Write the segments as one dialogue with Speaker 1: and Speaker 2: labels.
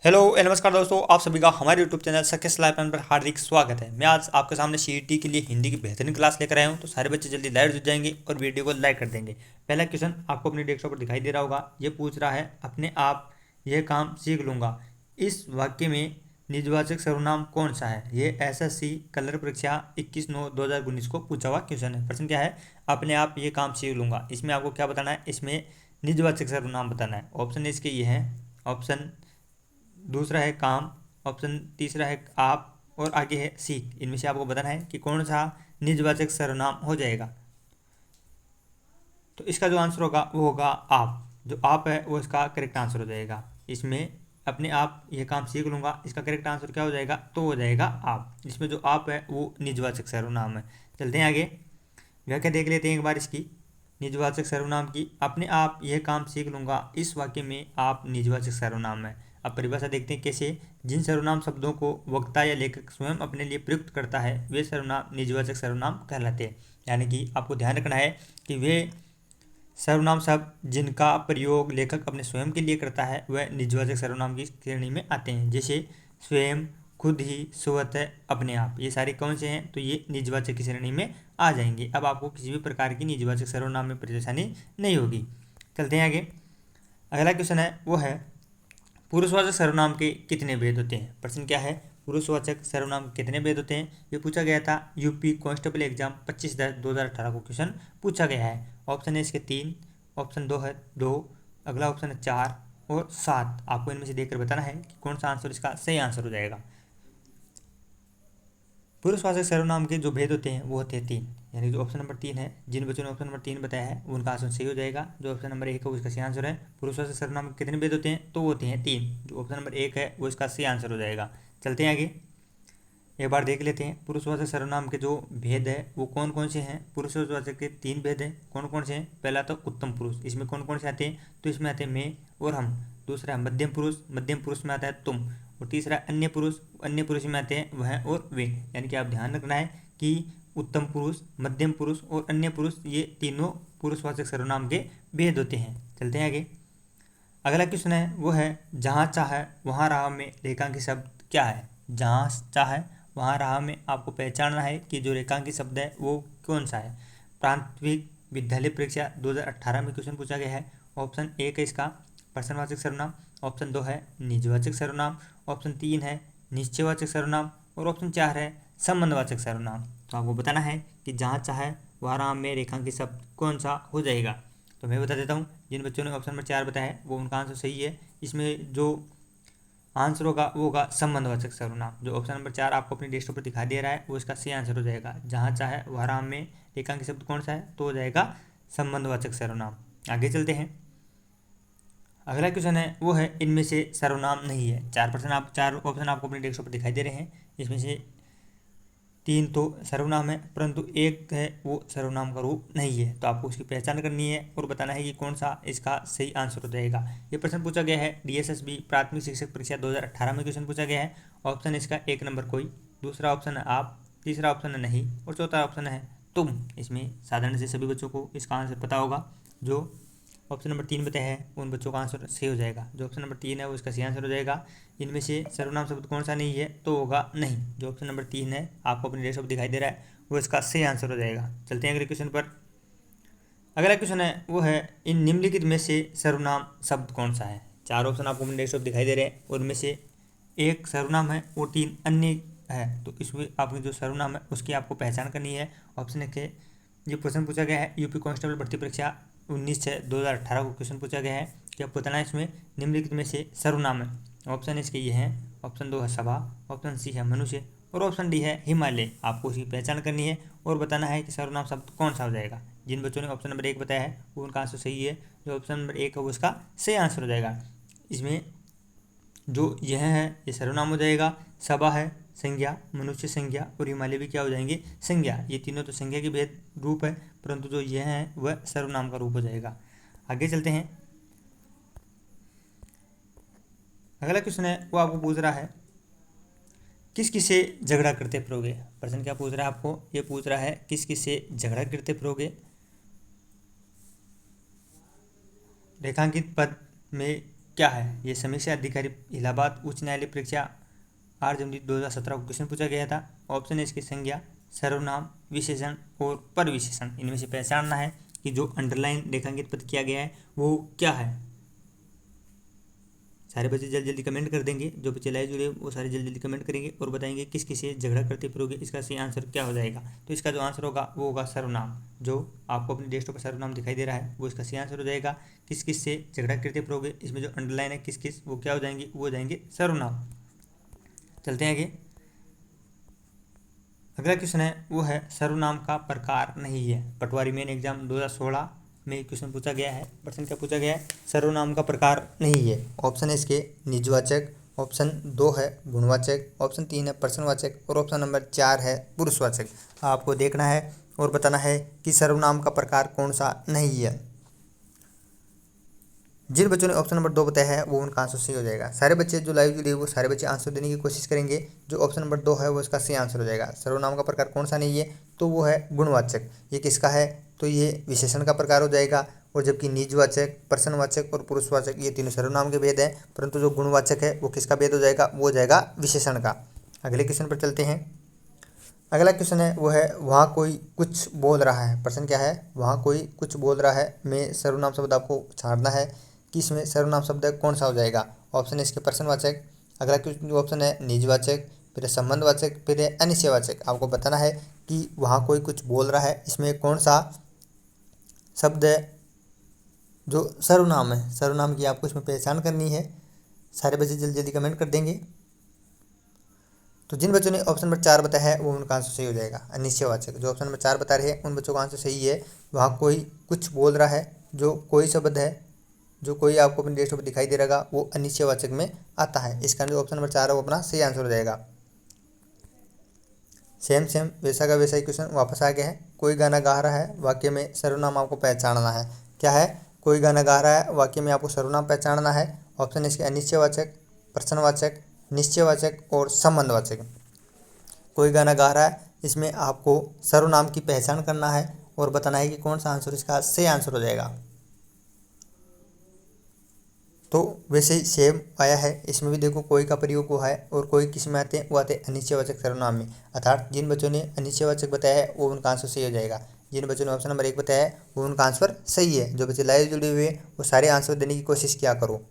Speaker 1: Hello नमस्कार दोस्तों, आप सभी का हमारे यूट्यूब चैनल सक्सेस लाइफ पर हार्दिक स्वागत है। मैं आज आपके सामने सीईटी के लिए हिंदी की बेहतरीन क्लास लेकर आया हूं। तो सारे बच्चे जल्दी लाइव जुट जाएंगे और वीडियो को लाइक कर देंगे। पहला क्वेश्चन आपको अपनी डेस्कटॉप पर दिखाई दे रहा होगा। ये पूछ रहा है, अपने आप यह काम सीख लूंगा, इस वाक्य में निजवाचक सर्वनाम कौन सा है। ये एसएससी कलर परीक्षा 21/9/2019 को पूछा हुआ क्वेश्चन है। प्रश्न क्या है, अपने आप ये काम सीख लूंगा। इसमें आपको क्या बताना है, इसमें निजवाचक सर्वनाम बताना है। ऑप्शन इसके ये हैं, ऑप्शन दूसरा है काम, ऑप्शन तीसरा है आप, और आगे है सीख। इनमें से आपको बताना है कि कौन सा निजवाचक सर्वनाम हो जाएगा। तो इसका जो आंसर होगा वो होगा आप। जो आप है वो इसका करेक्ट आंसर हो जाएगा। इसमें अपने आप यह काम सीख लूंगा, इसका करेक्ट आंसर क्या हो जाएगा, तो हो जाएगा आप। इसमें जो आप है वो निजवाचक सर्वनाम है। चलते हैं आगे, व्याख्या देख लेते हैं एक बार इसकी। निजवाचक सर्वनाम की, अपने आप यह काम सीख लूंगा, इस वाक्य में आप निजवाचक सर्वनाम है। अब परिभाषा देखते हैं कैसे। जिन सर्वनाम शब्दों को वक्ता या लेखक स्वयं अपने लिए प्रयुक्त करता है वे सर्वनाम निजवाचक सर्वनाम कहलाते हैं। यानी कि आपको ध्यान रखना है कि वे सर्वनाम शब्द जिनका प्रयोग लेखक अपने स्वयं के लिए करता है वह निजवाचक सर्वनाम की श्रेणी में आते हैं। जैसे स्वयं, खुद ही, स्वतः, अपने आप, ये सारे कौन से हैं, तो ये निजवाचक की श्रेणी में आ जाएंगे। अब आपको किसी भी प्रकार की निजवाचक सर्वनाम में परेशानी नहीं होगी। चलते हैं आगे। अगला क्वेश्चन है वो है, पुरुषवाचक सर्वनाम के कितने भेद होते हैं। प्रश्न क्या है, पुरुषवाचक सर्वनाम के कितने भेद होते हैं। ये पूछा गया था यूपी कांस्टेबल एग्जाम 25/10/2018 को क्वेश्चन पूछा गया है। ऑप्शन है इसके 3, ऑप्शन 2 है 2, अगला ऑप्शन है 4 और 7। आपको इनमें से देखकर बताना है कि कौन सा आंसर इसका सही आंसर हो जाएगा। पुरुषवाचक सर्वनाम के जो भेद होते हैं वो होते हैं 3। यानी जो ऑप्शन नंबर 3 है, जिन बच्चों ने ऑप्शन नंबर 3 बताया है उनका आंसर सही हो जाएगा। जो ऑप्शन नंबर 1 है वो इसका सही आंसर है। पुरुषवाचक सर्वनाम के कितने भेद होते हैं, तो वो होते हैं 3। जो ऑप्शन नंबर 1 है वो इसका सही आंसर हो जाएगा। चलते हैं आगे, एक बार देख लेते हैं पुरुषवाचक सर्वनाम के जो भेद है वो कौन कौन से हैं। पुरुषवाचक के 3 भेद हैं, कौन कौन से हैं। पहला तो उत्तम पुरुष, इसमें कौन कौन से आते हैं, तो इसमें आते हैं मैं और हम। दूसरा मध्यम पुरुष, मध्यम पुरुष में आता है तुम। और तीसरा अन्य पुरुष, अन्य पुरुष में आते हैं वह और वे। यानी कि आप ध्यान रखना है कि उत्तम पुरुष, मध्यम पुरुष और अन्य पुरुष, ये तीनों पुरुषवाचक सर्वनाम के भेद होते हैं। चलते हैं आगे। अगला क्वेश्चन है वो है, जहाँ चाहे वहाँ राह में रेखांकित शब्द क्या है। जहाँ चाहे वहाँ राह में आपको पहचानना है कि जो रेखांकित शब्द है वो कौन सा है। प्राथमिक विद्यालय परीक्षा 2018 में क्वेश्चन पूछा गया है। ऑप्शन 1 है इसका प्रश्नवाचक सर्वनाम, ऑप्शन 2 है निजवाचक सर्वनाम, ऑप्शन 3 है निश्चयवाचक सर्वनाम और ऑप्शन 4 है संबंधवाचक सर्वनाम। तो आपको बताना है कि जहाँ चाहे वहाँ राह में रेखांकित शब्द कौन सा हो जाएगा। तो मैं बता देता हूँ, जिन बच्चों ने ऑप्शन नंबर 4 बताया है वो उनका आंसर सही है। इसमें जो आंसर होगा वो होगा संबंधवाचक सर्वनाम। जो ऑप्शन नंबर 4 आपको अपनी डेस्कटॉप पर दिखाई दे रहा है वो इसका सही आंसर हो जाएगा। जहाँ चाहे वह राम में रेखांकित शब्द कौन सा है, तो हो जाएगा संबंधवाचक सर्वनाम। आगे चलते हैं। अगला क्वेश्चन है वो है, इनमें से सर्वनाम नहीं है। 4 ऑप्शन आपको अपनी डेस्कटॉप पर दिखाई दे रहे हैं। इसमें से 3 तो सर्वनाम है परंतु एक है वो सर्वनाम का रूप नहीं है। तो आपको उसकी पहचान करनी है और बताना है कि कौन सा इसका सही आंसर हो जाएगा। ये प्रश्न पूछा गया है डीएसएसबी प्राथमिक शिक्षक परीक्षा 2018 में क्वेश्चन पूछा गया है। ऑप्शन इसका 1 नंबर कोई, दूसरा ऑप्शन है आप, तीसरा ऑप्शन है नहीं और चौथा ऑप्शन है तुम। इसमें साधारण से सभी बच्चों को इसका आंसर पता होगा। जो ऑप्शन नंबर 3 बताया है उन बच्चों का आंसर सही हो जाएगा। जो ऑप्शन नंबर 3 है वो इसका सही आंसर हो जाएगा। इनमें से सर्वनाम शब्द कौन सा नहीं है, तो होगा नहीं। जो ऑप्शन नंबर 3 है आपको अपनी डेस्कटॉप दिखाई दे रहा है वो इसका सही आंसर हो जाएगा। चलते हैं अगले क्वेश्चन पर। अगला क्वेश्चन है वो है, इन निम्नलिखित में से सर्वनाम शब्द कौन सा है। 4 ऑप्शन आपको अपनी डेस्कटॉप दिखाई दे रहे हैं, उनमें से एक सर्वनाम है और 3 अन्य है। तो इसमें आपकी जो सर्वनाम है उसकी आपको पहचान करनी है। ऑप्शन एक है, ये क्वेश्चन पूछा गया है यूपी कांस्टेबल भर्ती परीक्षा 19/6/2018 को क्वेश्चन पूछा गया है कि आपको बताना है इसमें निम्नलिखित में से सर्वनाम है। ऑप्शन इसके ये हैं, ऑप्शन 2 है सभा, ऑप्शन सी है मनुष्य और ऑप्शन डी है हिमालय। आपको उसकी पहचान करनी है और बताना है कि सर्वनाम शब्द कौन सा हो जाएगा। जिन बच्चों ने ऑप्शन नंबर 1 बताया है वो उनका आंसर सही है। जो ऑप्शन नंबर 1 है वो उसका सही आंसर हो जाएगा। इसमें जो यह है ये सर्वनाम हो जाएगा, सभा है संज्ञा, मनुष्य संज्ञा और हिमालय भी क्या हो जाएंगे, संज्ञा। ये तीनों तो संज्ञा के भेद रूप है परंतु जो यह है वह सर्वनाम का रूप हो जाएगा। आगे चलते हैं। अगला क्वेश्चन है वो आपको पूछ रहा है, किस किस से झगड़ा करते फिरोगे। प्रश्न क्या पूछ रहा है आपको, ये पूछ रहा है किस किस से झगड़ा करते फिरोगे। रेखांकित पद में क्या है? ये समीक्षा अधिकारी इलाहाबाद उच्च न्यायालय परीक्षा 8 जनवरी 2017 को क्वेश्चन पूछा गया था। ऑप्शन है इसकी संज्ञा, सर्वनाम, विशेषण और परविशेषण। इनमें से पहचानना है कि जो अंडरलाइन रेखांकित पद किया गया है वो क्या है। सारे बच्चे जल्दी जल्दी कमेंट कर देंगे, जो बच्चे लाइव जुड़े वो सारे जल्दी जल्दी कमेंट करेंगे और बताएंगे किस किस से झगड़ा करते फिरोगे। इसका सही आंसर क्या हो जाएगा? तो इसका जो आंसर होगा वो होगा सर्वनाम। जो आपको अपने डेस्कटॉप पर सर्वनाम दिखाई दे रहा है वो इसका सही आंसर हो जाएगा। किस किस से झगड़ा करते फिरोगे, इसमें जो अंडरलाइन है किस किस, वो क्या हो जाएंगे? वो हो जाएंगे सर्वनाम। चलते हैं आगे। अगला क्वेश्चन है वो है सर्वनाम का प्रकार नहीं है। पटवारी मेन एग्जाम 2016 में क्वेश्चन पूछा गया है। प्रश्न क्या पूछा गया है? सर्वनाम का प्रकार नहीं है। ऑप्शन है इसके निजवाचक, ऑप्शन 2 है गुणवाचक, ऑप्शन 3 है प्रश्नवाचक और ऑप्शन नंबर 4 है पुरुषवाचक। आपको देखना है और बताना है कि सर्वनाम का प्रकार कौन सा नहीं है। जिन बच्चों ने ऑप्शन नंबर 2 बताया है वो उनका आंसर सही हो जाएगा। सारे बच्चे जो लाइव जुड़े वो सारे बच्चे आंसर देने की कोशिश करेंगे। जो ऑप्शन नंबर 2 है वो इसका सही आंसर हो जाएगा। सर्वनाम का प्रकार कौन सा नहीं है? तो वो है गुणवाचक। ये किसका है? तो ये विशेषण का प्रकार हो जाएगा। और जबकि निजवाचक, प्रश्नवाचक और पुरुषवाचक ये तीनों सर्वनाम के भेद हैं, परंतु जो गुणवाचक है वो किसका भेद हो जाएगा? वो हो जाएगा विशेषण का। अगले क्वेश्चन पर चलते हैं। अगला क्वेश्चन है वो है वहाँ कोई कुछ बोल रहा है। प्रश्न क्या है? वहाँ कोई कुछ बोल रहा है में सर्वनाम शब्द आपको छाड़ना है कि इसमें सर्वनाम शब्द कौन सा हो जाएगा। ऑप्शन है इसके प्रश्नवाचक, अगला क्वेश्चन ऑप्शन है निजवाचक, फिर है संबंधवाचक, फिर है अनिश्चयवाचक। आपको बताना है कि वहाँ कोई कुछ बोल रहा है इसमें कौन सा शब्द है जो सर्वनाम है। सर्वनाम की आपको इसमें पहचान करनी है। सारे बच्चे जल्दी जल्दी कमेंट कर देंगे। तो जिन बच्चों ने ऑप्शन नंबर 4 बताया है वो उनका आंसर सही हो जाएगा, अनिश्चयवाचक। जो ऑप्शन नंबर 4 बता रहे हैं उन बच्चों का आंसर सही है। वहाँ कोई कुछ बोल रहा है, जो कोई शब्द है, जो कोई आपको अपने डेस्कटॉप पर दिखाई दे रहेगा वो अनिश्चयवाचक में आता है। इसका जो ऑप्शन नंबर 4 है वो अपना सही आंसर हो जाएगा। सेम वैसा का वैसा ही क्वेश्चन वापस आ गया है। कोई गाना गा रहा है, वाक्य में सर्वनाम आपको पहचानना है। क्या है? कोई गाना गा रहा है, वाक्य में आपको सर्वनाम पहचानना है। ऑप्शन है इसके अनिश्चयवाचक, प्रश्नवाचक, निश्चयवाचक और संबंधवाचक। कोई गाना गा रहा है, इसमें आपको सर्वनाम की पहचान करना है और बताना है कि कौन सा आंसर इसका सही आंसर हो जाएगा। तो वैसे ही सेम आया है, इसमें भी देखो कोई का प्रयोग हुआ है और कोई किस में आते हैं? वो आते हैं अनिश्चयवाचक सर्वनाम में। अर्थात जिन बच्चों ने अनिश्चयवाचक बताया है वो उनका आंसर सही हो जाएगा। जिन बच्चों ने ऑप्शन नंबर 1 बताया है वो उनका आंसर सही है। जो बच्चे लाइव जुड़े हुए हैं वो सारे आंसर देने की कोशिश किया करो।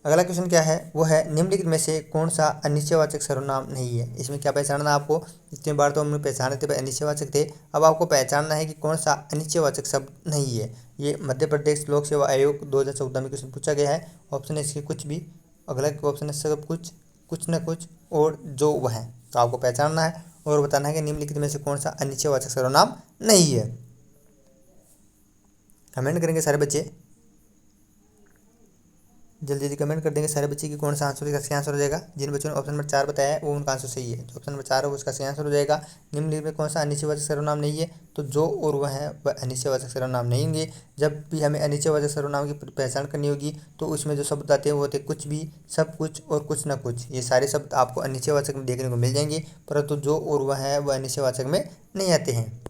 Speaker 1: अगला क्वेश्चन क्या है? वो है निम्नलिखित में से कौन सा अनिश्चयवाचक सर्वनाम नहीं है। इसमें क्या पहचानना है आपको? इतनी बार तो हमने पहचाने थे अनिश्चयवाचक थे, अब आपको पहचानना है कि कौन सा अनिश्चयवाचक शब्द नहीं है। ये मध्य प्रदेश लोक सेवा आयोग 2014 में क्वेश्चन पूछा गया है। ऑप्शन है इसके कुछ भी, अगला ऑप्शन है सब कुछ, कुछ न कुछ और जो वह है। तो आपको पहचानना है और बताना है कि निम्नलिखित में से कौन सा अनिश्चयवाचक सर्वनाम नहीं है। कमेंट करेंगे सारे बच्चे, जल्दी जल्दी कमेंट कर देंगे सारे बच्चे की कौन सा आंसर इसका सही आंसर हो जाएगा। जिन बच्चों ने ऑप्शन नंबर 4 बताया है वो उनका आंसर सही है। जो ऑप्शन नंबर 4 है वो उसका सही आंसर हो जाएगा। निम्नलिखित में कौन सा अनिश्चयवाचक सर्वनाम नहीं है? तो जो और वह है वह अनिश्चयवाचक सर्वनाम नहीं होंगे। जब भी हमें अनिश्चयवाचक सर्वनाम की पहचान करनी होगी तो उसमें जो शब्द आते हैं वो होते कुछ भी, सब कुछ और कुछ न कुछ। ये सारे शब्द आपको अनिश्चयवाचक में देखने को मिल जाएंगे, परंतु जो और वह है वह अनिश्चयवाचक में नहीं आते हैं।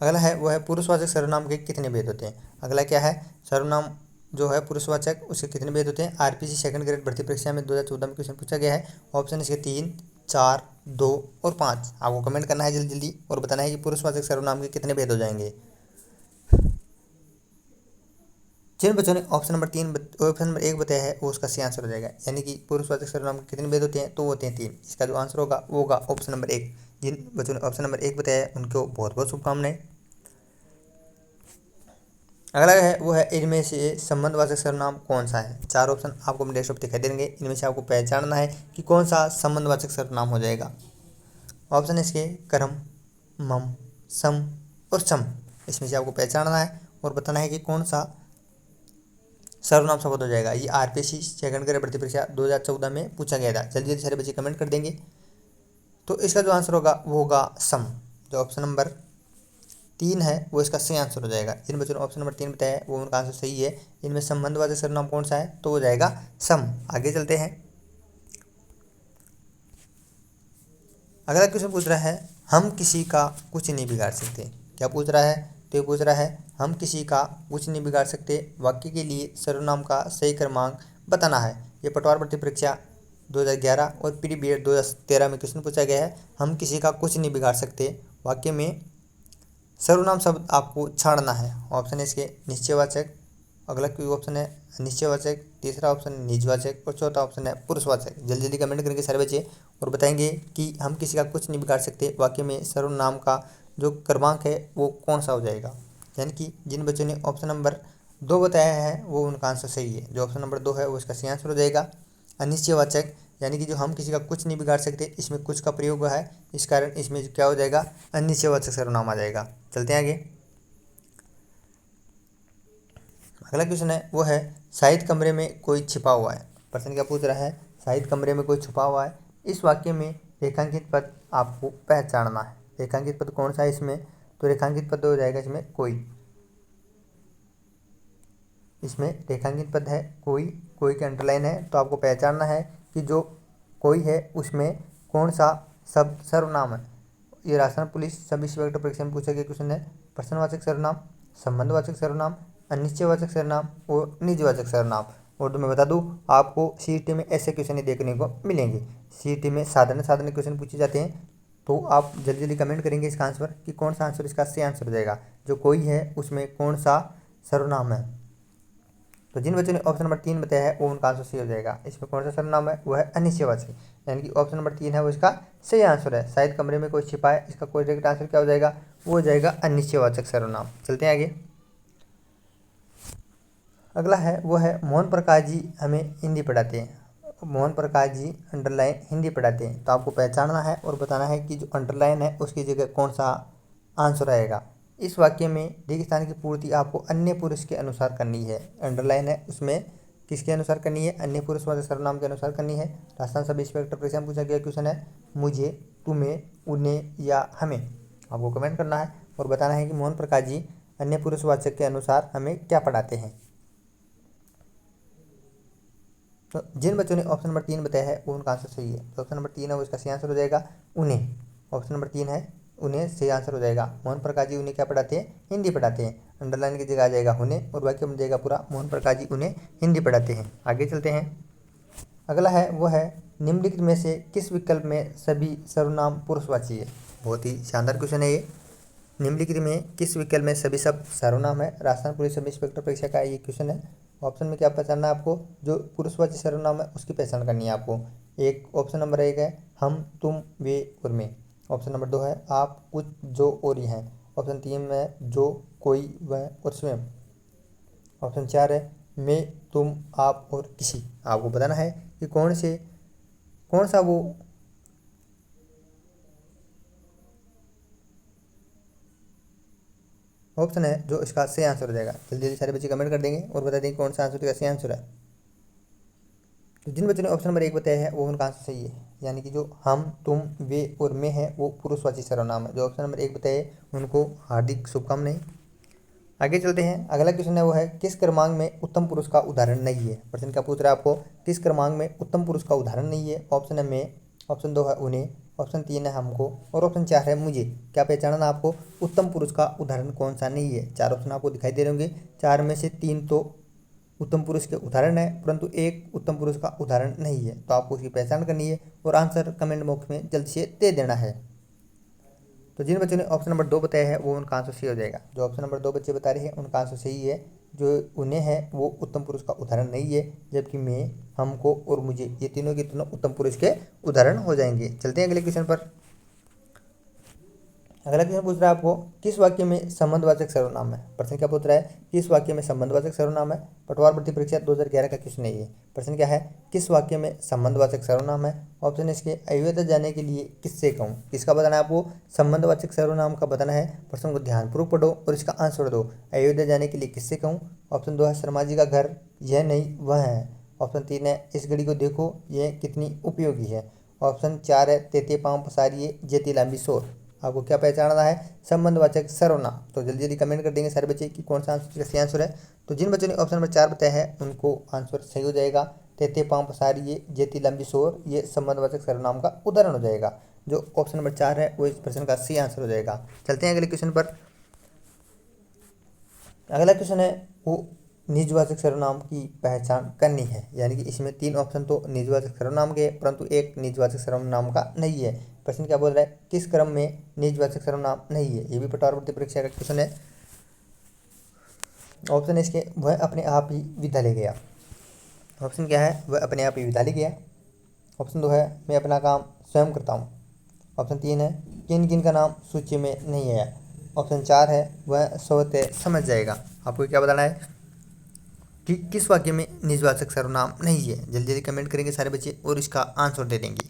Speaker 1: अगला है वो है पुरुषवाचक सर्वनाम के कितने भेद होते हैं। अगला क्या है? सर्वनाम जो है पुरुषवाचक उसके कितने भेद होते हैं। आरपीसी सेकंड ग्रेड भर्ती परीक्षा में 2014 में क्वेश्चन पूछा गया है। ऑप्शन इसके 3, 4, 2 और 5। आपको कमेंट करना है जल्दी जल्दी और बताना है कि पुरुषवाचक सर्वनाम के कितने भेद हो जाएंगे। जिन बच्चों ने ऑप्शन नंबर 1 बताया है वो उसका सही आंसर हो जाएगा। यानी कि पुरुषवाचक सर्वनाम के कितने भेद होते हैं? तो वो होते हैं 3। इसका जो आंसर होगा वो होगा ऑप्शन नंबर 1। जिन बच्चों ने ऑप्शन नंबर 1 बताया है उनको बहुत बहुत शुभकामनाएं। अगला है वो है इनमें से संबंधवाचक सर्वनाम कौन सा है। 4 ऑप्शन आपको अपने डेस्कटॉप दिखाई देंगे, इनमें से आपको पहचानना है कि कौन सा संबंधवाचक सर्वनाम हो जाएगा। ऑप्शन इसके कर्म, मम, सम और सम। इसमें से आपको पहचानना है और बताना है कि कौन सा सर्वनाम शब्द हो जाएगा। ये आरपीएससी सेकंड ग्रेड भर्ती परीक्षा 2014 में पूछा गया था। जल्दी जल्दी सारे बच्चे कमेंट कर देंगे। तो इसका जो आंसर होगा वो होगा सम। जो ऑप्शन नंबर 3 है वो इसका सही आंसर हो जाएगा। जिन बच्चों ने ऑप्शन नंबर 3 बताया है वो उनका आंसर सही है। इनमें संबंधवाचक सर्वनाम कौन सा है? तो हो जाएगा सम। आगे चलते हैं। अगला क्वेश्चन पूछ रहा है हम किसी का कुछ नहीं बिगाड़ सकते। क्या पूछ रहा है? तो ये पूछ रहा है हम किसी का कुछ नहीं बिगाड़ सकते वाक्य के लिए सर्वनाम का सही क्रमांक बताना है। ये पटवार भर्ती परीक्षा 2011 और प्री बी एड 2013 में क्वेश्चन पूछा गया है। हम किसी का कुछ नहीं बिगाड़ सकते वाक्य में सर्वनाम शब्द आपको छाड़ना है। ऑप्शन है इसके निश्चयवाचक, अगला कोई ऑप्शन है निश्चयवाचक, तीसरा ऑप्शन है निजवाचक और चौथा ऑप्शन है पुरुषवाचक। जल्दी जल्दी कमेंट करेंगे सारे बच्चे और बताएंगे कि हम किसी का कुछ नहीं बिगाड़ सकते वाक्य में सर्वनाम का जो क्रमांक है वो कौन सा हो जाएगा। यानी कि जिन बच्चों ने ऑप्शन नंबर 2 बताया है वो उनका आंसर सही है। जो ऑप्शन नंबर 2 है वो इसका सही आंसर हो जाएगा। अनिश्चयवाचक यानी कि जो हम किसी का कुछ नहीं बिगाड़ सकते, इसमें कुछ का प्रयोग हुआ है, इस कारण इसमें क्या हो जाएगा, अनिश्चयवाचक सर्वनाम आ जाएगा। चलते हैं आगे। अगला क्वेश्चन है वो है शायद कमरे में कोई छिपा हुआ है। प्रश्न क्या पूछ रहा है, शायद कमरे में कोई छुपा हुआ है। इस वाक्य में रेखांकित पद आपको पहचानना है। रेखांकित पद कौन सा है इसमें, तो रेखांकित पद हो जाएगा इसमें कोई। इसमें रेखांकित पद है कोई, कोई के अंडरलाइन है, तो आपको पहचानना है कि जो कोई है उसमें कौन सा शब्द सर्वनाम है। ये राजस्थान पुलिस सब इंस्पेक्टर परीक्षा में पूछा गया क्वेश्चन है। प्रश्नवाचक सर्वनाम, संबंधवाचक सर्वनाम, अनिश्चयवाचक सर्वनाम और निजवाचक सर्वनाम। और तो मैं बता दूं आपको सीईटी में ऐसे क्वेश्चन ही देखने को मिलेंगे। सीईटी में साधारण साधारण क्वेश्चन पूछे जाते हैं, तो आप जल्दी जल्दी कमेंट करेंगे इसका आंसर कि कौन सा आंसर इसका सही आंसर हो जाएगा। जो कोई है उसमें कौन सा सर्वनाम है। तो जिन बच्चों ने ऑप्शन नंबर 3 बताया है वो उनका आंसर सही हो जाएगा। इसमें कौन सा सर्वनाम है, वो है अनिश्चयवाचक, यानी कि ऑप्शन नंबर 3 है वो इसका सही आंसर है। शायद कमरे में कोई छिपा है, इसका कोई डायरेक्ट आंसर क्या हो जाएगा, वो हो जाएगा अनिश्चयवाचक सर्वनाम। चलते हैं आगे। अगला है वो है मोहन प्रकाश जी हमें हिंदी पढ़ाते हैं। मोहन प्रकाश जी अंडरलाइन हिंदी पढ़ाते हैं, तो आपको पहचानना है और बताना है कि जो अंडरलाइन है उसकी जगह कौन सा आंसर आएगा। इस वाक्य में रेगिस्तान की पूर्ति आपको अन्य पुरुष के अनुसार करनी है। अंडरलाइन है उसमें किसके अनुसार करनी है, अन्य पुरुष वाले सर्वनाम के अनुसार करनी है। राजस्थान सब इंस्पेक्टर परीक्षा में पूछा गया क्वेश्चन है मुझे, तुम्हें, उन्हें या हमें। आपको कमेंट करना है और बताना है कि मोहन प्रकाश जी अन्य पुरुषवाचक के अनुसार हमें क्या पढ़ाते हैं। तो जिन बच्चों ने ऑप्शन नंबर 3 बताया है वो उनका आंसर सही है। तो ऑप्शन नंबर 3 है वो इसका सही आंसर हो जाएगा उन्हें। ऑप्शन नंबर 3 है उन्हें सही आंसर हो जाएगा। मोहन प्रकाश जी उन्हें क्या पढ़ाते हैं, हिंदी पढ़ाते हैं। अंडरलाइन की जगह आ जाएगा उन्हें और वाक्य बन जाएगा पूरा मोहन प्रकाश जी उन्हें हिंदी पढ़ाते हैं। आगे चलते हैं। अगला है वो है निम्नलिखित में से किस विकल्प में सभी सर्वनाम पुरुषवाची है। बहुत ही शानदार क्वेश्चन है ये। निम्नलिखित में किस विकल्प में सभी शब्द सर्वनाम है। राजस्थान पुलिस सब इंस्पेक्टर परीक्षा का ये क्वेश्चन है। ऑप्शन में क्या पहचानना है आपको, जो पुरुषवाची सर्वनाम है उसकी पहचान करनी है आपको। एक ऑप्शन नंबर 1 है हम, तुम, वे और मैं। ऑप्शन नंबर 2 है आप, कुछ, जो और ये हैं। ऑप्शन 3 में जो, कोई, वह और स्वयं। ऑप्शन 4 है मैं, तुम, आप और किसी। आपको बताना है कि कौन सा वो ऑप्शन है जो इसका सही आंसर हो जाएगा। जल्दी जल्दी सारे बच्चे कमेंट कर देंगे और बता देंगे कौन सा आंसर का सही आंसर है। तो जिन बच्चों ने ऑप्शन नंबर 1 बताया है वो उनका आंसर सही है, यानी कि जो हम, तुम, वे और मैं है वो पुरुषवाची सर्वनाम है। जो ऑप्शन नंबर 1 बताए उनको हार्दिक शुभकामनाएं। आगे चलते हैं। अगला क्वेश्चन है वो है किस क्रमांक में उत्तम पुरुष का उदाहरण नहीं है। प्रश्न क्या पूछ रहा है आपको, किस क्रमांक में उत्तम पुरुष का उदाहरण नहीं है। ऑप्शन है मैं, ऑप्शन 2 है उन्हें, ऑप्शन 3 है हमको और ऑप्शन 4 है मुझे। क्या पहचानना आपको, उत्तम पुरुष का उदाहरण कौन सा नहीं है। 4 ऑप्शन आपको दिखाई दे रहे होंगे, 4 में से 3 तो उत्तम पुरुष के उदाहरण है परंतु एक उत्तम पुरुष का उदाहरण नहीं है। तो आपको उसकी पहचान करनी है और आंसर कमेंट बॉक्स में जल्द से दे देना है। तो जिन बच्चों ने ऑप्शन नंबर 2 बताया है वो उनका आंसर सही हो जाएगा। जो ऑप्शन नंबर 2 बच्चे बता रहे हैं उनका आंसर सही है। जो उन्हें है वो उत्तम पुरुष का उदाहरण नहीं है, जबकि मैं, हमको और मुझे ये तीनों के तीनों उत्तम पुरुष के उदाहरण हो जाएंगे। चलते हैं अगले क्वेश्चन पर। अगला क्वेश्चन पूछ रहा है आपको किस वाक्य में संबंधवाचक सर्वनाम है। प्रश्न क्या पूछ रहा है, किस वाक्य में संबंधवाचक सर्वनाम है। पटवार भर्ती परीक्षा 2011 का क्वेश्चन है ये। प्रश्न क्या है, किस वाक्य में संबंधवाचक सर्वनाम है। ऑप्शन इसके अयोध्या जाने के लिए किससे कहूँ। किसका बताना है आपको, संबंधवाचक सर्वनाम का बताना है। प्रश्न को ध्यानपूर्वक पढ़ो और इसका आंसर दो। अयोध्या जाने के लिए किससे कहूँ। ऑप्शन 2 है शर्मा जी का घर, यह नहीं वह है। ऑप्शन 3 है इस घड़ी को देखो यह कितनी उपयोगी है। ऑप्शन 4 है तेते पाँव पसारिए जेती लंबी शोर। आपको क्या पहचानना है, संबंधवाचक सर्वनाम। तो जल्दी जल्दी कमेंट कर देंगे सारे बच्चे कि कौन सा आंसर का सही आंसर है। तो जिन बच्चों ने ऑप्शन नंबर 4 बताया है उनको आंसर सही हो जाएगा। तेते पाँव पसारिए जेती लंबी शोर ये संबंधवाचक सर्वनाम का उदाहरण हो जाएगा। जो ऑप्शन नंबर 4 है वो इस प्रश्न का सही आंसर हो जाएगा। चलते हैं अगले क्वेश्चन पर। अगला क्वेश्चन है वो निजवाचक सर्वनाम की पहचान करनी है, यानी कि इसमें 3 ऑप्शन तो निजवाचक सर्वनाम के, परंतु एक निजवाचक सर्वनाम का नहीं है। प्रश्न क्या बोल रहा है, किस क्रम में निजवाचक सर्वनाम नहीं है। ये भी पटवार परीक्षा का क्वेश्चन है। ऑप्शन इसके, वह अपने आप ही विदा ले गया। ऑप्शन क्या है, वह अपने आप ही विदा ले गया। ऑप्शन 2 है, मैं अपना काम स्वयं करता हूँ। ऑप्शन 3 है, किन किन का नाम सूची में नहीं आया। ऑप्शन 4 है, वह स्वतः समझ जाएगा। आपको क्या बताना है कि किस वाक्य में निजवाचक सर्वनाम नहीं है। जल्दी जल्दी कमेंट करेंगे सारे बच्चे और इसका आंसर दे देंगे।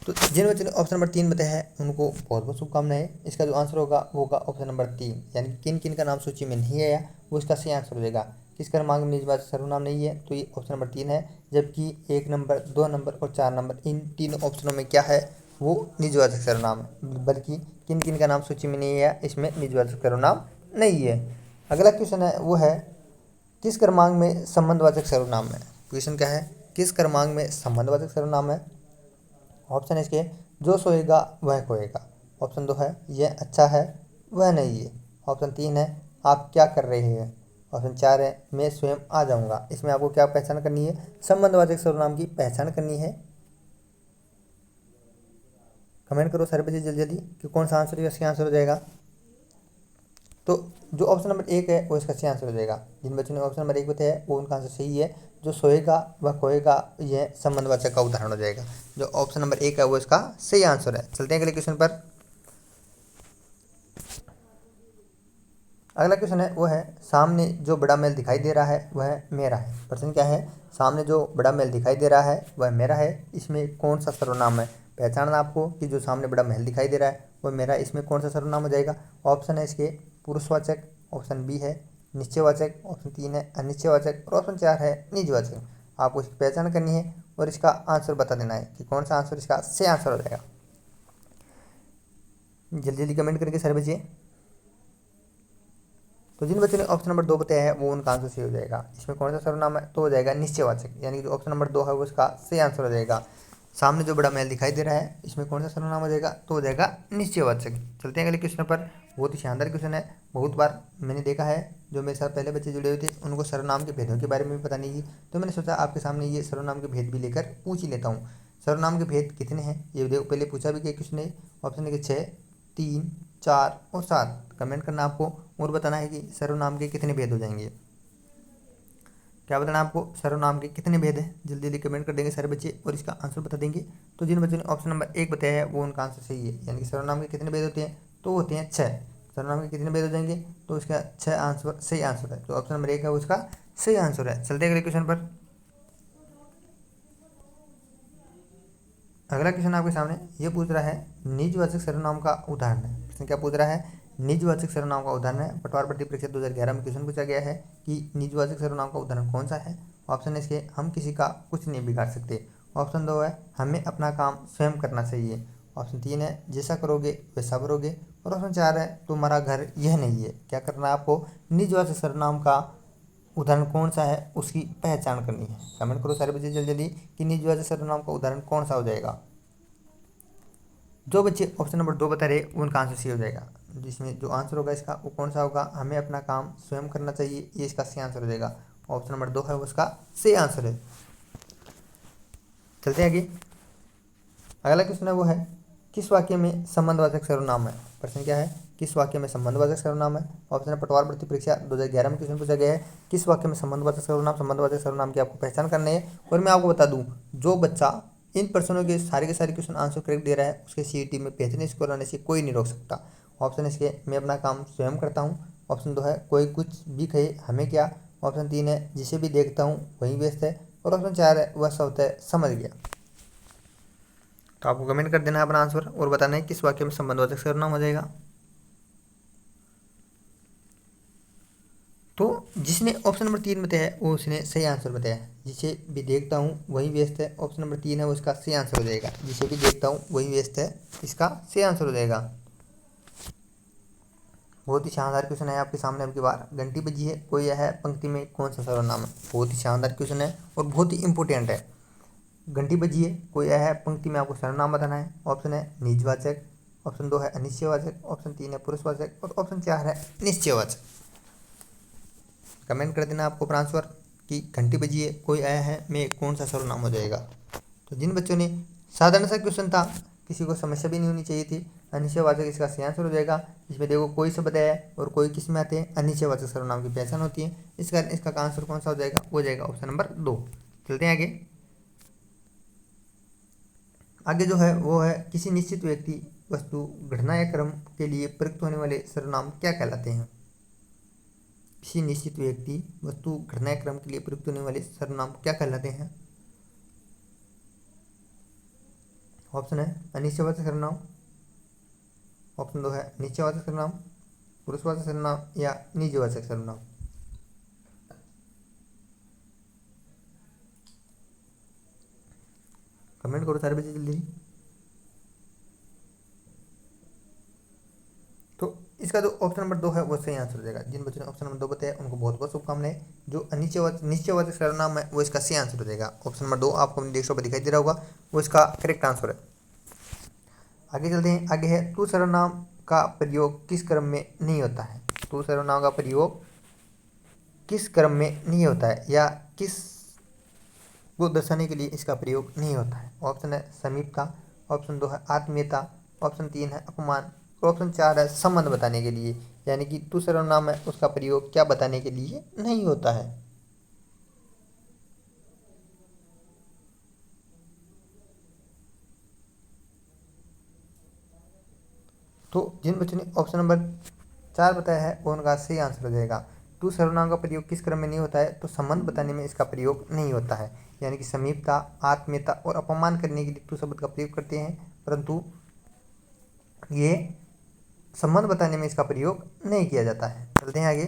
Speaker 1: तो जिन बच्चों ने ऑप्शन नंबर 3 बताया है उनको बहुत बहुत शुभकामनाएं। इसका जो आंसर होगा वो होगा ऑप्शन नंबर 3, यानी कि किन किन का नाम सूची में नहीं आया वो इसका सही आंसर हो जाएगा। किस क्रमांक में निजवाचक सर्वनाम नहीं है, तो ये ऑप्शन नंबर 3 है। जबकि 1 नंबर, 2 नंबर और 4 नंबर, इन तीनों ऑप्शनों में क्या है, वो निजवाचक सर्वनाम है। बल्कि किन किन का नाम सूची में नहीं आया, इसमें निजवाचक सर्वनाम नहीं है। अगला क्वेश्चन है वो है, किस क्रमांक में संबंधवाचक सर्वनाम है। क्वेश्चन क्या है, किस क्रमांक में संबंधवाचक सर्वनाम है। ऑप्शन इसके, जो सोएगा वह खोएगा। ऑप्शन 2 है, यह अच्छा है वह नहीं है। ऑप्शन 3 है, आप क्या कर रहे हैं। ऑप्शन 4 है, मैं स्वयं आ जाऊंगा। इसमें आपको क्या पहचान करनी है, संबंधवाचक सर्वनाम की पहचान करनी है। कमेंट करो सारे बच्चे जल्दी जल्दी कि कौन सा आंसर इसका आंसर हो जाएगा। तो जो ऑप्शन नंबर 1 है वो इसका सही आंसर हो जाएगा। जिन बच्चों ने ऑप्शन नंबर 1 बताया है वो उनका आंसर सही है। जो सोएगा वह खोएगा, यह संबंधवाचक का उदाहरण हो जाएगा। जो ऑप्शन नंबर 1 है वो इसका सही आंसर है। चलते हैं अगले क्वेश्चन पर। अगला क्वेश्चन है वो है, सामने जो बड़ा मेल दिखाई दे रहा है वह मेरा है। प्रश्न क्या है, सामने जो बड़ा मेल दिखाई दे रहा है वह मेरा है, इसमें कौन सा सर्वनाम है। पहचानना आपको कि जो सामने बड़ा महल दिखाई दे रहा है वह मेरा, इसमें कौन सा सर्वनाम हो जाएगा। ऑप्शन है इसके, पुरुषवाचक। ऑप्शन बी है निश्चयवाचक। ऑप्शन 3 है अनिश्चयवाचक और ऑप्शन 4 है निजवाचक। आपको इसकी पहचान करनी है और इसका आंसर बता देना है कि कौन सा आंसर इसका सही आंसर हो जाएगा। जल्दी जल्दी कमेंट करके सारे बच्चे। तो जिन बच्चों ने ऑप्शन नंबर 2 बताया है वो उनका आंसर सही हो जाएगा। इसमें कौन सा सर्वनाम है, तो हो जाएगा निश्चयवाचक, यानी कि जो ऑप्शन नंबर 2 है वो इसका सही आंसर हो जाएगा। सामने जो बड़ा महल दिखाई दे रहा है, इसमें कौन सा सर्वनाम हो जाएगा, तो हो जाएगा निश्चयवाचक। चलते हैं अगले क्वेश्चन पर। बहुत ही शानदार क्वेश्चन है। बहुत बार मैंने देखा है जो मेरे साथ पहले बच्चे जुड़े हुए थे उनको सर्वनाम के भेदों के बारे में भी पता नहीं थी, तो मैंने सोचा आपके सामने ये सर्वनाम के भेद भी लेकर पूछ ही लेता हूँ। सर्वनाम के भेद कितने हैं ये देखो, पहले पूछा भी गया क्वेश्चन ने। ऑप्शन है 6, 3, 4 और 7। कमेंट करना आपको और बताना है कि सर्वनाम के कितने भेद हो जाएंगे। क्या बताना आपको, सर्वनाम के कितने भेद हैं। जल्दी जल्दी कमेंट कर देंगे सारे बच्चे और इसका आंसर बता देंगे। तो जिन बच्चों ने ऑप्शन नंबर 1 बताया है वो उनका आंसर सही है, यानी कि सर्वनाम के कितने भेद होते हैं, तो होते हैं 6। सर्वनाम के कितने भेद हो जाएंगे, तो इसका 6 आंसर सही आंसर है। तो ऑप्शन नंबर 1 है वो उसका सही आंसर है। चलते हैं अगले क्वेश्चन पर। अगला क्वेश्चन आपके सामने ये पूछ रहा है, निजवाचक सर्वनाम का उदाहरण है। प्रश्न क्या पूछ रहा है, निजवाचक सर्वनाम का उदाहरण है। पटवार भर्ती परीक्षा 2011 में क्वेश्चन पूछा गया है कि निजवाचक सर्वनाम का उदाहरण कौन सा है। ऑप्शन इसके, हम किसी का कुछ नहीं बिगाड़ सकते। ऑप्शन 2 है, हमें अपना काम स्वयं करना चाहिए। ऑप्शन 3 है, जैसा करोगे वैसा भरोगे। और ऑप्शन 4 है, तुम्हारा घर यह नहीं है। क्या करना है आपको, निजवाचक सर्वनाम का उदाहरण कौन सा है उसकी पहचान करनी है। कमेंट करो सारे बच्चे जल्दी जल्दी कि निजवाचक सर्वनाम का उदाहरण कौन सा हो जाएगा। जो बच्चे ऑप्शन नंबर 2 बता रहे उनका आंसर सही हो जाएगा। जिसमें जो आंसर होगा इसका वो कौन सा होगा, हमें अपना काम स्वयं करना चाहिए, ये इसका सही आंसर हो जाएगा। ऑप्शन नंबर 2 है वो उसका सही आंसर है। चलते हैं आगे। अगला क्वेश्चन है वो है, किस वाक्य में संबंधवाचक सर्वनाम है। प्रश्न क्या है, किस वाक्य में संबंधवाचक सर्वनाम है। ऑप्शन है पटवार भर्ती परीक्षा 2011 में क्वेश्चन पूछा गया है, किस वाक्य में संबंधवाचक सर्वनाम। संबंधवाचक सर्वनाम की आपको पहचान करनी है। और मैं आपको बता दूं, जो बच्चा इन प्रश्नों के सारे क्वेश्चन आंसर करेक्ट दे रहा है उसके सीईटी में बेहतरीन स्कोर आने से कोई नहीं रोक सकता। ऑप्शन इसके, मैं अपना काम स्वयं करता हूँ। ऑप्शन 2 है, कोई कुछ भी कहे हमें क्या। ऑप्शन 3 है, जिसे भी देखता हूँ वही व्यस्त है। और ऑप्शन 4 है, वह स्वतः समझ गया। तो आपको कमेंट कर देना है अपना आंसर और बताना है किस वाक्य में संबंधवाचक सर्वनाम हो जाएगा। तो जिसने ऑप्शन नंबर 3 बताया है वो उसने सही आंसर बताया। जिसे भी देखता हूँ वही व्यस्त है, ऑप्शन नंबर 3 है वो इसका सही आंसर हो जाएगा। जिसे भी देखता हूँ वही व्यस्त है, इसका सही आंसर हो जाएगा। बहुत ही शानदार क्वेश्चन है आपके सामने। अब की बार घंटी बजी है, कोई यह है पंक्ति में कौन सा सर्वनाम है। बहुत ही शानदार क्वेश्चन है और बहुत ही इंपॉर्टेंट है। घंटी बजी है, कोई यह है पंक्ति में आपको सर्वनाम बताना है। ऑप्शन है निजवाचक, ऑप्शन 2 है अनिश्चयवाचक, ऑप्शन 3 है पुरुषवाचक और ऑप्शन 4 है निश्चयवाचक। कमेंट कर देना आपको अपना आंसर कि घंटी बजी है, कोई आया है, में कौन सा सर्वनाम हो जाएगा। तो जिन बच्चों ने साधारण सा क्वेश्चन था, किसी को समस्या भी नहीं होनी चाहिए थी, अनिश्चयवाचक इसका सही आंसर हो जाएगा। इसमें देखो कोई शब्द है और कोई किस में आते हैं, अनिश्चयवाचक सर्वनाम की पहचान होती है। इस कारण इसका आंसर कौन सा हो जाएगा, वो जाएगा ऑप्शन नंबर 2। चलते हैं आगे। आगे जो है वो है किसी निश्चित व्यक्ति, वस्तु, घटना या क्रम के लिए प्रयुक्त होने वाले सर्वनाम क्या कहलाते हैं। किसी निश्चित व्यक्ति, वस्तु, घटना या क्रम के लिए प्रयुक्त होने वाले सर्वनाम क्या कहलाते हैं। ऑप्शन है अनिश्चयवाचक सर्वनाम, ऑप्शन 2 है निश्चयवाचक सर्वनाम, पुरुषवाचक सर्वनाम या निजवाचक सर्वनाम। कमेंट करो सारे बच्चे जल्दी। तो इसका जो ऑप्शन नंबर 2 है वो सही आंसर हो जाएगा। जिन बच्चों ने ऑप्शन नंबर 2 बताया उनको बहुत बहुत शुभकामनाएं। जो निश्चयवाचक सर्वनाम है वो इसका सही आंसर हो जाएगा। ऑप्शन नंबर 2 आपको अपने डेस्कटॉप पर दिखाई दे रहा होगा, वो इसका करेक्ट आंसर है। आगे चलते हैं। आगे है तू सर्वनाम का प्रयोग किस क्रम में नहीं होता है। तू सर्वनाम का प्रयोग किस क्रम में नहीं होता है या किस को दर्शाने के लिए इसका प्रयोग नहीं होता है। ऑप्शन है समीपता, ऑप्शन 2 है आत्मीयता, ऑप्शन 3 है अपमान और ऑप्शन 4 है संबंध बताने के लिए। यानी कि तू सर्वनाम है उसका प्रयोग क्या बताने के लिए नहीं होता है। तो जिन बच्चों ने ऑप्शन नंबर 4 बताया है वो उनका सही आंसर हो जाएगा। टू सर्वनाम का प्रयोग किस क्रम में नहीं होता है, तो संबंध बताने में इसका प्रयोग नहीं होता है। यानी कि समीपता, आत्मीयता और अपमान करने के लिए टू शब्द का प्रयोग करते हैं, परंतु ये संबंध बताने में इसका प्रयोग नहीं किया जाता है। चलते हैं आगे।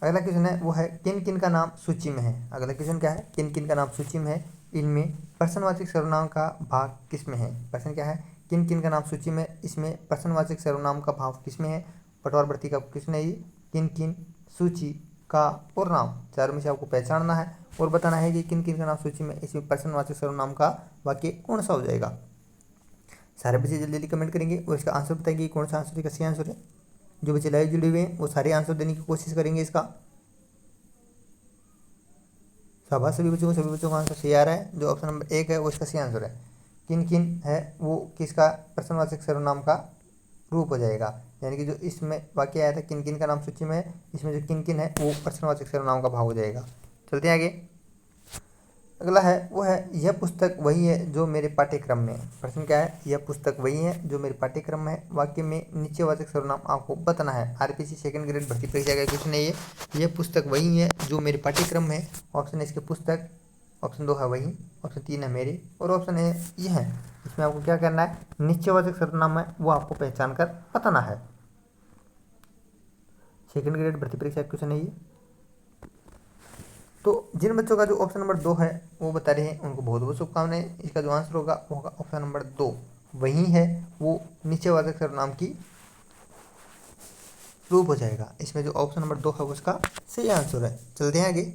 Speaker 1: अगला क्वेश्चन है वो है किन किन का नाम सूची में है। अगला क्वेश्चन क्या है, किन किन का नाम सूची में है, इनमें प्रश्नवाचक सर्वनाम का भाग किस में है। प्रश्न क्या है, किन किन का नाम सूची में, इसमें प्रश्नवाचक सर्वनाम का भाव किस में है। पटवारवृत्ति का क्वेश्चन है ये। किन किन, सूची, का और नाम, चारों में से आपको पहचानना है और बताना है कि किन किन का नाम सूची में, इसमें प्रश्नवाचक सर्वनाम का वाक्य कौन सा हो जाएगा। सारे बच्चे जल्दी जल्दी कमेंट करेंगे और इसका आंसर बताएंगे कौन सा आंसर इसका सही आंसर है। जो बच्चे लाइव जुड़े हुए हैं वो सारे आंसर देने की कोशिश करेंगे इसका। शाबाश सभी बच्चों का आंसर सही आ रहा है। जो ऑप्शन नंबर 1 है वो इसका सही आंसर है। किन किन है वो किसका प्रश्नवाचक सर्वनाम का रूप हो जाएगा। यानी कि जो इसमें वाक्य आया था किन किन का नाम सूची में है, इसमें जो किन किन है वो प्रश्नवाचक सर्वनाम का भाव हो जाएगा। चलते हैं आगे। अगला है वो है यह पुस्तक वही है जो मेरे पाठ्यक्रम में है। प्रश्न क्या है, यह पुस्तक वही है जो मेरे पाठ्यक्रम में है। वाक्य में निश्चयवाचक सर्वनाम आपको बताना है। आरपीसी सेकंड ग्रेड भर्ती परीक्षा का क्वेश्चन है ये। यह पुस्तक वही है जो मेरे पाठ्यक्रम में है। ऑप्शन है इसके पुस्तक, ऑप्शन 2 है वही, ऑप्शन 3 है मेरे और ऑप्शन है यह है। इसमें आपको क्या करना है, निश्चयवाचक सर्वनाम है वो आपको पहचान कर बताना है। सेकंड ग्रेड भर्ती परीक्षा का क्वेश्चन है ये। तो जिन बच्चों का जो ऑप्शन नंबर 2 है वो बता रहे हैं उनको बहुत बहुत शुभकामनाएं। इसका जो आंसर होगा वो होगा ऑप्शन नंबर 2, वही है वो निश्चयवाचक सर्वनाम की रूप हो जाएगा। इसमें जो ऑप्शन नंबर 2 है वो उसका सही आंसर है। चलते हैं आगे।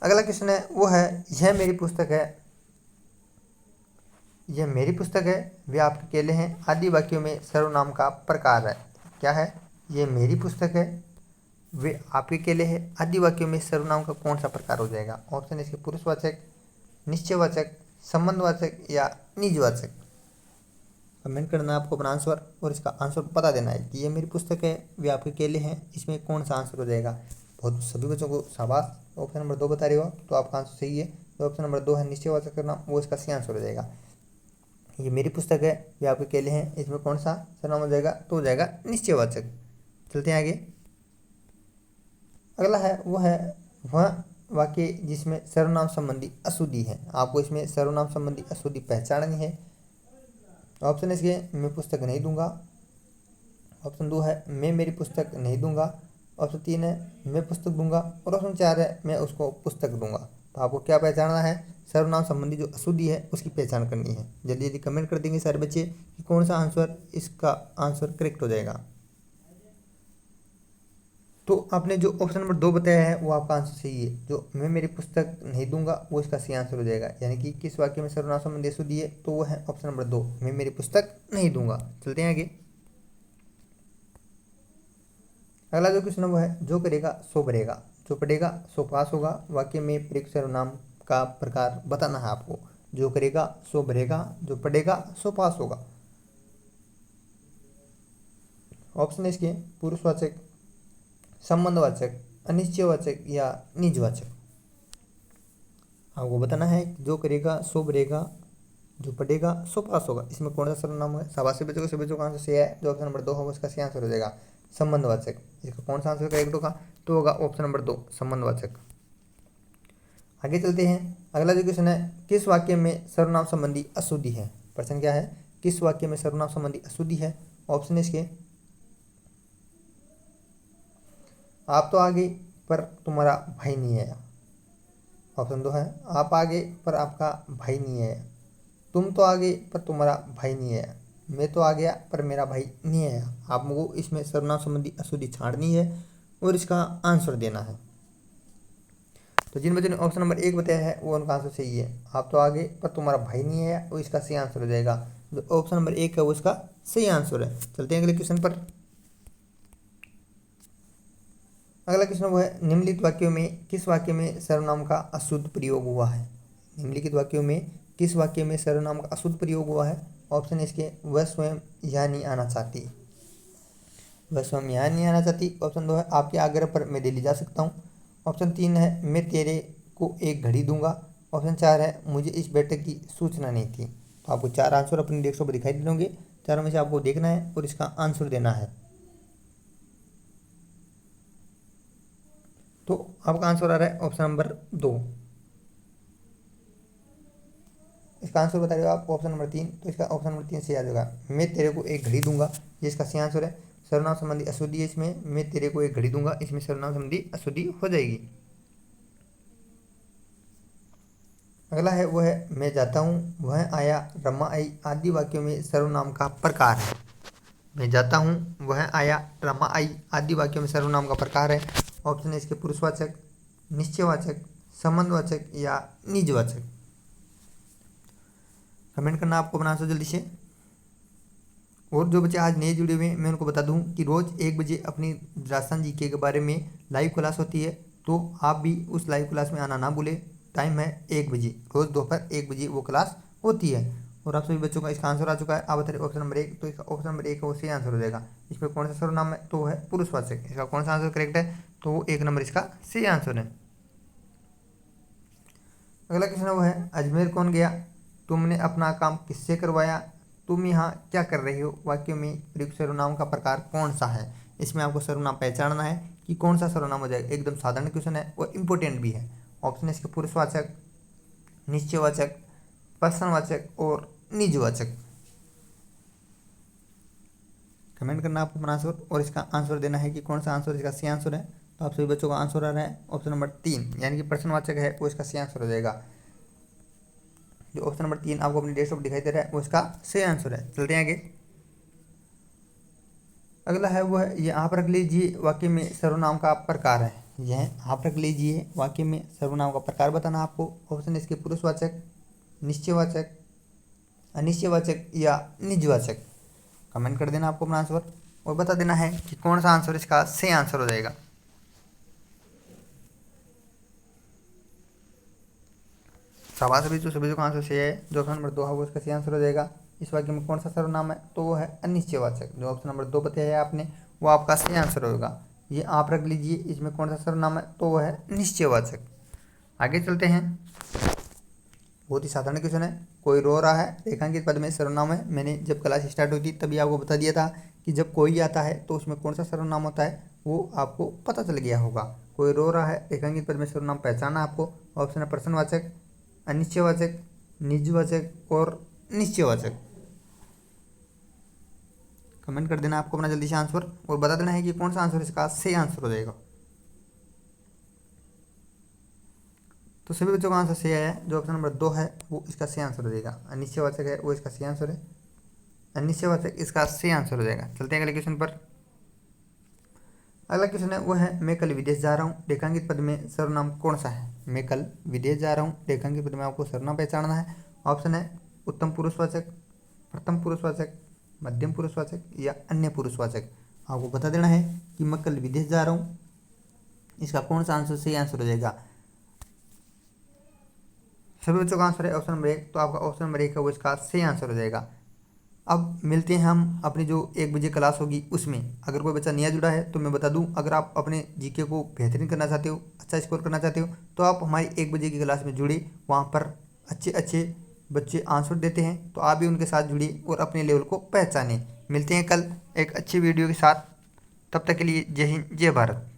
Speaker 1: अगला क्वेश्चन है वो है यह मेरी पुस्तक है, यह मेरी पुस्तक है, वे आपके केले हैं आदि वाक्यों में सर्वनाम का प्रकार है। क्या है, यह मेरी पुस्तक है, वे आपके केले हैं आदि वाक्यों में सर्वनाम का कौन सा प्रकार हो जाएगा। ऑप्शन इसके पुरुषवाचक, निश्चयवाचक, संबंधवाचक या निजवाचक। कमेंट करना आपको अपना आंसर और इसका आंसर बता देना है कि ये मेरी पुस्तक है, वे आपके केले हैं, इसमें कौन सा आंसर हो जाएगा। बहुत सभी बच्चों को शाबाश। ऑप्शन नंबर 2 बता रहे हो तो आपका आंसर सही है। तो ऑप्शन नंबर 2 है निश्चयवाचक सर्वनाम, वो इसका सही आंसर हो जाएगा। ये मेरी पुस्तक है, वे आपके केले हैं, इसमें कौन सा सर्वनाम हो जाएगा, तो हो जाएगा निश्चयवाचक। चलते हैं आगे। अगला है वो है वह वाक्य जिसमें सर्वनाम संबंधी अशुद्धि है। आपको इसमें सर्वनाम संबंधी अशुद्धि पहचाननी है। ऑप्शन इसके मैं पुस्तक नहीं दूंगा, ऑप्शन 2 है मैं मेरी पुस्तक नहीं दूंगा, ऑप्शन 3 है मैं पुस्तक दूंगा और ऑप्शन 4 है मैं उसको पुस्तक दूंगा। तो आपको क्या पहचानना है, सर्वनाम संबंधी जो अशुद्धि है उसकी पहचान करनी है। जल्दी जल्दी कमेंट कर देंगे सारे बच्चे कि कौन सा आंसर इसका आंसर करेक्ट हो जाएगा। तो आपने जो ऑप्शन नंबर 2 बताया है वो आपका आंसर सही है। जो मैं मेरी पुस्तक नहीं दूंगा वो इसका सही आंसर हो जाएगा, यानी कि किस वाक्य में सर्वनाम संबंधी अशुद्धि है, तो वो है ऑप्शन नंबर 2, मैं मेरी पुस्तक नहीं दूंगा। चलते हैं आगे। अगला जो क्वेश्चन है वो है जो करेगा सो भरेगा, जो पढ़ेगा सो पास होगा। वाक्य में प्रयुक्त सर्वनाम का प्रकार बताना है आपको। जो करेगा सो भरेगा, जो पढ़ेगा सो पास होगा। ऑप्शन है इसके पुरुषवाचक, संबंधवाचक, अनिश्चयवाचक या निजवाचक। आपको बताना है जो करेगा सो भरेगा, जो पढ़ेगा सो पास होगा, इसमें कौन सा सर्वनाम है। शाबाशी बच्चों को, सभी बच्चों का आंसर सही है। जो ऑप्शन नंबर 2 होगा उसका सही आंसर हो जाएगा संबंधवाचक। इसका कौन सा आंसर करेक्ट होगा, तो होगा ऑप्शन नंबर 2 संबंधवाचक। आगे चलते हैं। अगला जो क्वेश्चन है किस वाक्य में सर्वनाम संबंधी अशुद्धि है। प्रश्न क्या है, किस वाक्य में सर्वनाम संबंधी अशुद्धि है। ऑप्शन इसके आप तो आगे पर तुम्हारा भाई नहीं आया। ऑप्शन 2 है आप आगे पर आपका भाई नहीं आया। तुम तो आगे पर तुम्हारा भाई नहीं आया। मैं तो आ गया पर मेरा भाई नहीं आया। आपको इसमें सर्वनाम संबंधी अशुद्धि छांटनी है और इसका आंसर देना है। तो जिन बच्चों ने ऑप्शन नंबर 1 बताया है वो उनका आंसर सही है। आप तो आगे पर तुम्हारा भाई नहीं आया, वो इसका सही आंसर हो जाएगा। जो ऑप्शन नंबर 1 है वो इसका सही आंसर है। चलते हैं अगले क्वेश्चन पर। अगला क्वेश्चन वो है निम्नलिखित वाक्यों में किस वाक्य में सर्वनाम का अशुद्ध प्रयोग हुआ है। निम्नलिखित वाक्यों में किस वाक्य में सर्वनाम का अशुद्ध प्रयोग हुआ है। ऑप्शन इसके वह स्वयं यहाँ नहीं आना चाहती, वह स्वयं यहाँ नहीं आना चाहती। ऑप्शन 2 है आपके आग्रह पर मैं दिल्ली जा सकता हूँ। ऑप्शन 3 है मैं तेरे को एक घड़ी दूंगा। ऑप्शन 4 है मुझे इस बैठक की सूचना नहीं थी। तो आपको 4 आंसर अपनी डेस्कटॉप पर दिखाई दे होंगे। चारों में से आपको देखना है और इसका आंसर देना है। तो आपका आंसर आ रहा है ऑप्शन नंबर 2। इसका आंसर बता रहे हो आप ऑप्शन नंबर 3, तो इसका ऑप्शन नंबर 3 सही आ जाएगा। मैं तेरे को एक घड़ी दूंगा, ये इसका सही आंसर है। सर्वनाम संबंधी अशुद्धि है इसमें, मैं तेरे को एक घड़ी दूंगा, इसमें सर्वनाम संबंधी अशुद्धि हो जाएगी। अगला है वो है मैं जाता हूँ, वह आया, रमा आई आदि वाक्यों में सर्वनाम का प्रकार है। मैं जाता हूँ, वह आया, रमा आई आदि वाक्यों में सर्वनाम का प्रकार है। ऑप्शन है इसके पुरुषवाचक, निश्चयवाचक, संबंधवाचक या निजवाचक। कमेंट करना आपको अपना आंसर जल्दी से। और जो बच्चे आज नए जुड़े हुए हैं मैं उनको बता दूं कि रोज़ 1 बजे अपनी राजस्थान जीके के बारे में लाइव क्लास होती है, तो आप भी उस लाइव क्लास में आना ना भूलें। टाइम है 1 बजे, रोज़ दोपहर 1 बजे वो क्लास होती है। और आप सभी बच्चों का इसका आंसर आ चुका है। आप बता रहे ऑप्शन नंबर 1, तो इसका ऑप्शन नंबर 1 वो सही आंसर हो जाएगा। इसमें कौन सा सर्वनाम है, तो वो है पुरुषवाचक। इसका कौन सा आंसर करेक्ट है, तो वो 1 नंबर इसका सही आंसर है। अगला क्वेश्चन वो है अजमेर कौन गया, तुमने अपना काम किससे करवाया, तुम यहाँ क्या कर रहे हो। वाक्य में प्रयुक्त सर्वनाम का प्रकार कौन सा है। इसमें आपको सर्वनाम पहचानना है कि कौन सा सर्वनाम हो जाएगा। एकदम साधारण क्वेश्चन है और इम्पोर्टेंट भी है। ऑप्शन है इसके पुरुषवाचक, निश्चयवाचक, प्रश्नवाचक और निजवाचक। कमेंट करना आपको अपना आंसर और इसका आंसर देना है कि कौन सा आंसर इसका सही आंसर है। तो आप सभी बच्चों का आंसर आ रहा है ऑप्शन नंबर 3, यानी कि प्रश्नवाचक है वो इसका सही आंसर हो जाएगा। जो ऑप्शन नंबर 3 आपको अपनी डेस्कटॉप दिखाई दे रहा है वो इसका सही आंसर है। चलते हैं आगे। अगला है वो है ये आप रख लीजिए वाक्य में सर्वनाम का प्रकार है। यह आप रख लीजिए वाक्य में सर्वनाम का प्रकार बताना आपको। ऑप्शन इसके पुरुषवाचक, निश्चयवाचक, अनिश्चयवाचक या निजवाचक। कमेंट कर देना आपको अपना आंसर और बता देना है कि कौन सा आंसर इसका सही आंसर हो जाएगा। शाबाश सभी का आंसर सही है। जो ऑप्शन नंबर 2 है वो इसका सही आंसर हो जाएगा। इस वाक्य में कौन सा सर्वनाम है, तो वो है अनिश्चयवाचक। जो ऑप्शन नंबर 2 बताया है आपने वो आपका सही आंसर होगा। ये आप रख लीजिए, इसमें कौन सा सर्वनाम है, तो वो है निश्चयवाचक। आगे चलते हैं। बहुत ही साधारण क्वेश्चन है। कोई रो रहा है, रेखांकित पद में सर्वनाम है। मैंने जब क्लास स्टार्ट हुई थी तभी आपको बता दिया था कि जब कोई आता है तो उसमें कौन सा सर्वनाम होता है, वो आपको पता चल गया होगा। कोई रो रहा है, रेखांकित पद में सर्वनाम पहचाना आपको। ऑप्शन है प्रश्नवाचक, अनिश्चयवाचक, निजवाचक और निश्चयवाचक। कमेंट कर देना आपको अपना जल्दी से आंसर और बता देना है कि कौन सा आंसर इसका सही आंसर हो जाएगा। तो सभी बच्चों का आंसर सही आया है। जो ऑप्शन नंबर 2 है वो इसका सही आंसर हो जाएगा। अनिश्चयवाचक है वो इसका सही आंसर है। अनिश्चयवाचक इसका सही आंसर हो जाएगा। चलते हैं अगले क्वेश्चन पर। अगला क्वेश्चन है वो है मैं कल विदेश जा रहा हूँ, रेखांकित पद में सर्वनाम कौन सा है। मैं कल विदेश जा रहा हूँ, रेखांकित पद में आपको सर्वनाम पहचानना है। ऑप्शन है उत्तम पुरुषवाचक, प्रथम पुरुषवाचक, मध्यम पुरुषवाचक या अन्य पुरुषवाचक। आपको बता देना है कि मैं कल विदेश जा रहा हूँ, इसका कौन सा आंसर सही आंसर हो जाएगा। सभी बच्चों का आंसर है ऑप्शन नंबर 1, तो आपका ऑप्शन नंबर 1 है वो इसका सही आंसर हो जाएगा। अब मिलते हैं हम अपनी जो 1 बजे क्लास होगी उसमें। अगर कोई बच्चा नया जुड़ा है तो मैं बता दूं, अगर आप अपने जीके को बेहतरीन करना चाहते हो, अच्छा स्कोर करना चाहते हो, तो आप हमारी 1 बजे की क्लास में जुड़े। वहाँ पर अच्छे अच्छे बच्चे आंसर देते हैं, तो आप भी उनके साथ जुड़िए और अपने लेवल को पहचानें। मिलते हैं कल एक अच्छी वीडियो के साथ, तब तक के लिए जय हिंद जय भारत।